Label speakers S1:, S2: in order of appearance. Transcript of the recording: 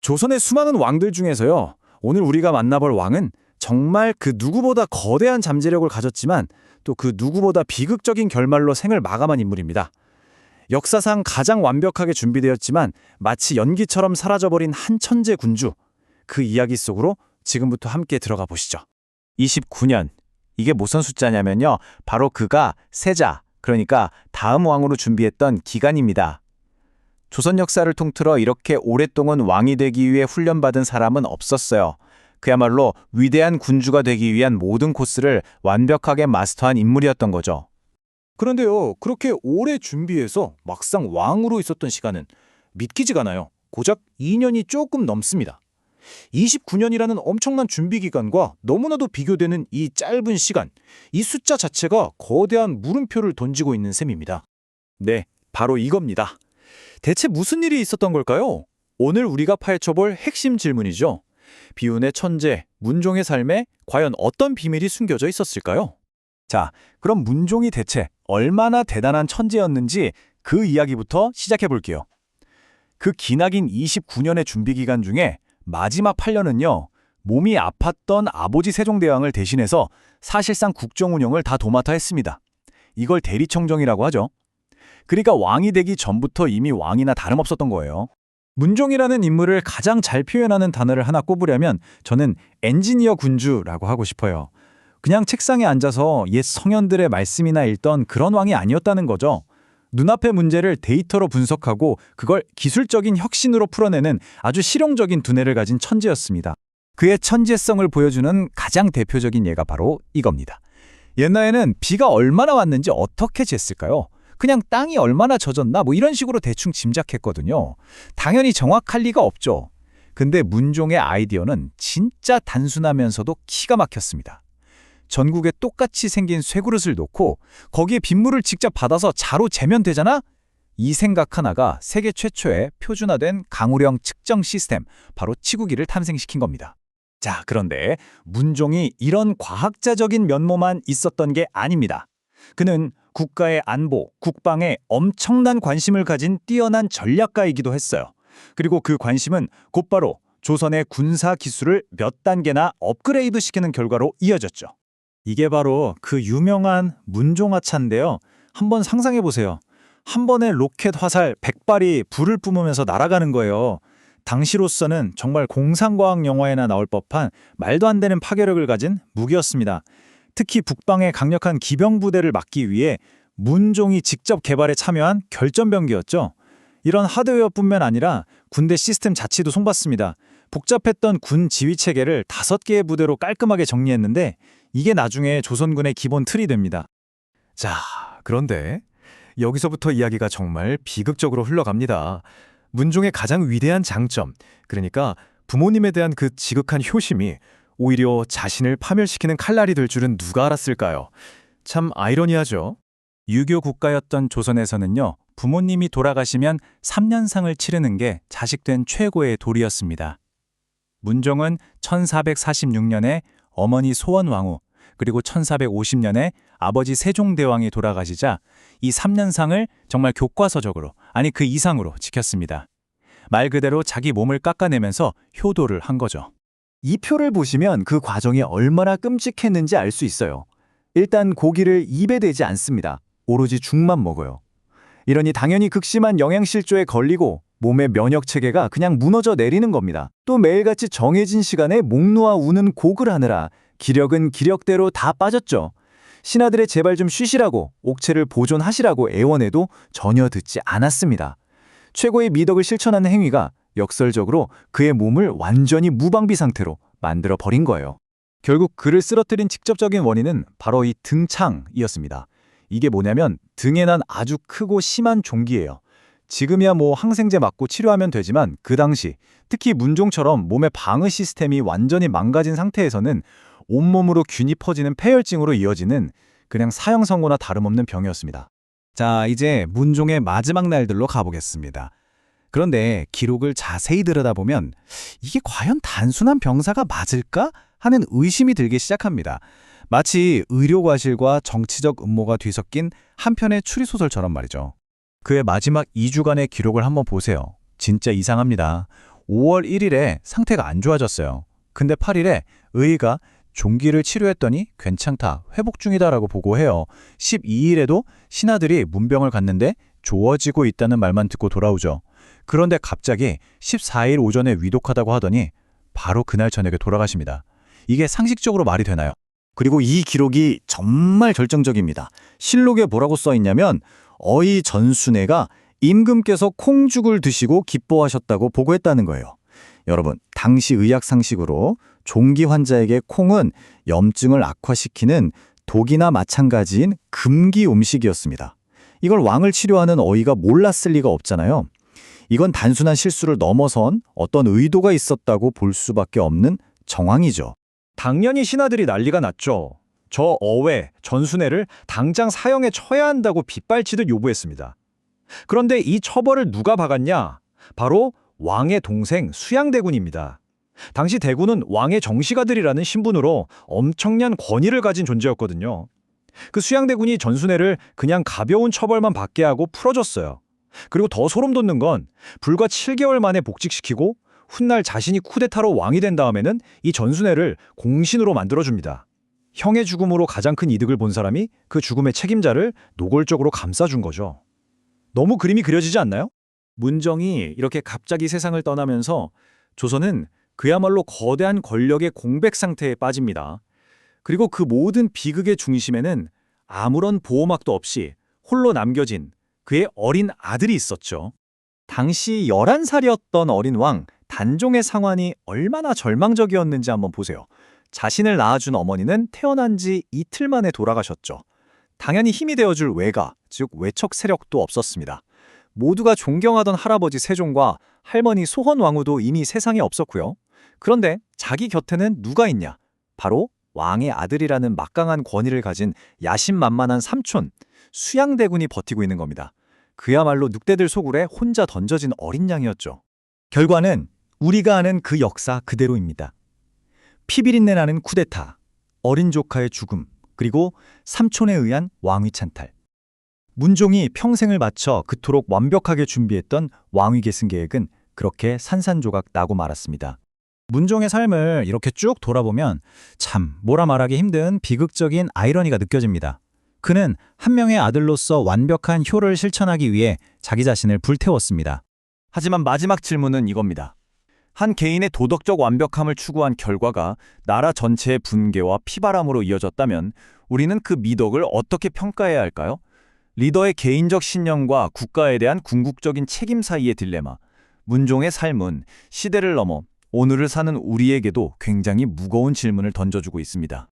S1: 조선의 수많은 왕들 중에서요, 오늘 우리가 만나볼 왕은 정말 그 누구보다 거대한 잠재력을 가졌지만 또 그 누구보다 비극적인 결말로 생을 마감한 인물입니다. 역사상 가장 완벽하게 준비되었지만 마치 연기처럼 사라져버린 한 천재 군주. 그 이야기 속으로 지금부터 함께 들어가 보시죠. 29년. 이게 무슨 숫자냐면요. 바로 그가 세자, 그러니까 다음 왕으로 준비했던 기간입니다. 조선 역사를 통틀어 이렇게 오랫동안 왕이 되기 위해 훈련받은 사람은 없었어요. 그야말로 위대한 군주가 되기 위한 모든 코스를 완벽하게 마스터한 인물이었던 거죠. 그런데요, 그렇게 오래 준비해서 막상 왕으로 있었던 시간은 믿기지가 않아요. 고작 2년이 조금 넘습니다. 29년이라는 엄청난 준비 기간과 너무나도 비교되는 이 짧은 시간, 이 숫자 자체가 거대한 물음표를 던지고 있는 셈입니다. 네, 바로 이겁니다. 대체 무슨 일이 있었던 걸까요? 오늘 우리가 파헤쳐볼 핵심 질문이죠. 비운의 천재, 문종의 삶에 과연 어떤 비밀이 숨겨져 있었을까요? 자, 그럼 문종이 대체 얼마나 대단한 천재였는지 그 이야기부터 시작해 볼게요. 그 기나긴 29년의 준비 기간 중에 마지막 8년은요, 몸이 아팠던 아버지 세종대왕을 대신해서 사실상 국정 운영을 다 도맡아 했습니다. 이걸 대리청정이라고 하죠. 그러니까 왕이 되기 전부터 이미 왕이나 다름없었던 거예요. 문종이라는 인물을 가장 잘 표현하는 단어를 하나 꼽으려면 저는 엔지니어 군주라고 하고 싶어요. 그냥 책상에 앉아서 옛 성현들의 말씀이나 읽던 그런 왕이 아니었다는 거죠. 눈앞의 문제를 데이터로 분석하고 그걸 기술적인 혁신으로 풀어내는 아주 실용적인 두뇌를 가진 천재였습니다. 그의 천재성을 보여주는 가장 대표적인 예가 바로 이겁니다. 옛날에는 비가 얼마나 왔는지 어떻게 쟀을까요? 그냥 땅이 얼마나 젖었나 이런 식으로 대충 짐작했거든요. 당연히 정확할 리가 없죠. 근데 문종의 아이디어는 진짜 단순하면서도 기가 막혔습니다. 전국에 똑같이 생긴 쇠그릇을 놓고 거기에 빗물을 직접 받아서 자로 재면 되잖아? 이 생각 하나가 세계 최초의 표준화된 강우량 측정 시스템, 바로 치구기를 탄생시킨 겁니다. 자, 그런데 문종이 이런 과학자적인 면모만 있었던 게 아닙니다. 그는 국가의 안보, 국방에 엄청난 관심을 가진 뛰어난 전략가이기도 했어요. 그리고 그 관심은 곧바로 조선의 군사 기술을 몇 단계나 업그레이드 시키는 결과로 이어졌죠. 이게 바로 그 유명한 문종하차인데요. 한번 상상해 보세요. 한 번에 로켓 화살 100발이 불을 뿜으면서 날아가는 거예요. 당시로서는 정말 공상과학 영화에나 나올 법한 말도 안 되는 파괴력을 가진 무기였습니다. 특히 북방의 강력한 기병부대를 막기 위해 문종이 직접 개발에 참여한 결전병기였죠. 이런 하드웨어뿐만 아니라 군대 시스템 자체도 손봤습니다. 복잡했던 군 지휘 체계를 5개의 부대로 깔끔하게 정리했는데 이게 나중에 조선군의 기본 틀이 됩니다. 자, 그런데 여기서부터 이야기가 정말 비극적으로 흘러갑니다. 문종의 가장 위대한 장점, 그러니까 부모님에 대한 그 지극한 효심이 오히려 자신을 파멸시키는 칼날이 될 줄은 누가 알았을까요? 참 아이러니하죠. 유교 국가였던 조선에서는요, 부모님이 돌아가시면 3년상을 치르는 게 자식된 최고의 도리였습니다. 문종은 1446년에 어머니 소원왕후, 그리고 1450년에 아버지 세종대왕이 돌아가시자 이 3년상을 정말 교과서적으로, 아니 그 이상으로 지켰습니다. 말 그대로 자기 몸을 깎아내면서 효도를 한 거죠. 이 표를 보시면 그 과정이 얼마나 끔찍했는지 알 수 있어요. 일단 고기를 입에 대지 않습니다. 오로지 죽만 먹어요. 이러니 당연히 극심한 영양실조에 걸리고 몸의 면역체계가 그냥 무너져 내리는 겁니다. 또 매일같이 정해진 시간에 목 놓아 우는 곡을 하느라 기력은 기력대로 다 빠졌죠. 신하들의 제발 좀 쉬시라고, 옥체를 보존하시라고 애원해도 전혀 듣지 않았습니다. 최고의 미덕을 실천하는 행위가 역설적으로 그의 몸을 완전히 무방비 상태로 만들어 버린 거예요. 결국 그를 쓰러뜨린 직접적인 원인은 바로 이 등창이었습니다. 이게 뭐냐면 등에 난 아주 크고 심한 종기예요. 지금이야 항생제 맞고 치료하면 되지만 그 당시 특히 문종처럼 몸의 방어 시스템이 완전히 망가진 상태에서는 온몸으로 균이 퍼지는 폐혈증으로 이어지는 그냥 사형 선고나 다름없는 병이었습니다. 자, 이제 문종의 마지막 날들로 가보겠습니다. 그런데 기록을 자세히 들여다보면 이게 과연 단순한 병사가 맞을까 하는 의심이 들기 시작합니다. 마치 의료과실과 정치적 음모가 뒤섞인 한 편의 추리소설처럼 말이죠. 그의 마지막 2주간의 기록을 한번 보세요. 진짜 이상합니다.
S2: 5월 1일에 상태가 안 좋아졌어요. 근데 8일에 의의가 종기를 치료했더니 괜찮다, 회복 중이다라고 보고해요. 12일에도 신하들이 문병을 갔는데 좋아지고 있다는 말만 듣고 돌아오죠. 그런데 갑자기 14일 오전에 위독하다고 하더니 바로 그날 저녁에 돌아가십니다. 이게 상식적으로 말이 되나요?
S1: 그리고 이 기록이 정말 결정적입니다. 실록에 뭐라고 써 있냐면 어이 전순애가 임금께서 콩죽을 드시고 기뻐하셨다고 보고했다는 거예요. 여러분, 당시 의학 상식으로 종기 환자에게 콩은 염증을 악화시키는 독이나 마찬가지인 금기 음식이었습니다. 이걸 왕을 치료하는 어이가 몰랐을 리가 없잖아요. 이건 단순한 실수를 넘어선 어떤 의도가 있었다고 볼 수밖에 없는 정황이죠.
S3: 당연히 신하들이 난리가 났죠. 저 어외, 전순애를 당장 사형에 처해야 한다고 빗발치듯 요구했습니다. 그런데 이 처벌을 누가 박았냐? 바로 왕의 동생 수양대군입니다. 당시 대군은 왕의 정식아들이라는 신분으로 엄청난 권위를 가진 존재였거든요. 그 수양대군이 전순애를 그냥 가벼운 처벌만 받게 하고 풀어줬어요. 그리고 더 소름 돋는 건 불과 7개월 만에 복직시키고 훗날 자신이 쿠데타로 왕이 된 다음에는 이 전순애를 공신으로 만들어줍니다. 형의 죽음으로 가장 큰 이득을 본 사람이 그 죽음의 책임자를 노골적으로 감싸준 거죠. 너무 그림이 그려지지 않나요? 문정이 이렇게 갑자기 세상을 떠나면서 조선은 그야말로 거대한 권력의 공백 상태에 빠집니다. 그리고 그 모든 비극의 중심에는 아무런 보호막도 없이 홀로 남겨진 그의 어린 아들이 있었죠.
S1: 당시 11살이었던 어린 왕 단종의 상황이 얼마나 절망적이었는지 한번 보세요. 자신을 낳아준 어머니는 태어난 지 이틀 만에 돌아가셨죠. 당연히 힘이 되어줄 외가, 즉 외척 세력도 없었습니다. 모두가 존경하던 할아버지 세종과 할머니 소헌왕후도 이미 세상에 없었고요. 그런데 자기 곁에는 누가 있냐? 바로 왕의 아들이라는 막강한 권위를 가진 야심만만한 삼촌, 수양대군이 버티고 있는 겁니다. 그야말로 늑대들 소굴에 혼자 던져진 어린 양이었죠. 결과는 우리가 아는 그 역사 그대로입니다. 피비린내 나는 쿠데타, 어린 조카의 죽음, 그리고 삼촌에 의한 왕위 찬탈. 문종이 평생을 바쳐 그토록 완벽하게 준비했던 왕위 계승 계획은 그렇게 산산조각 나고 말았습니다. 문종의 삶을 이렇게 쭉 돌아보면 참 뭐라 말하기 힘든 비극적인 아이러니가 느껴집니다. 그는 한 명의 아들로서 완벽한 효를 실천하기 위해 자기 자신을 불태웠습니다. 하지만 마지막 질문은 이겁니다. 한 개인의 도덕적 완벽함을 추구한 결과가 나라 전체의 분개와 피바람으로 이어졌다면 우리는 그 미덕을 어떻게 평가해야 할까요? 리더의 개인적 신념과 국가에 대한 궁극적인 책임 사이의 딜레마. 문종의 삶은 시대를 넘어 오늘을 사는 우리에게도 굉장히 무거운 질문을 던져주고 있습니다.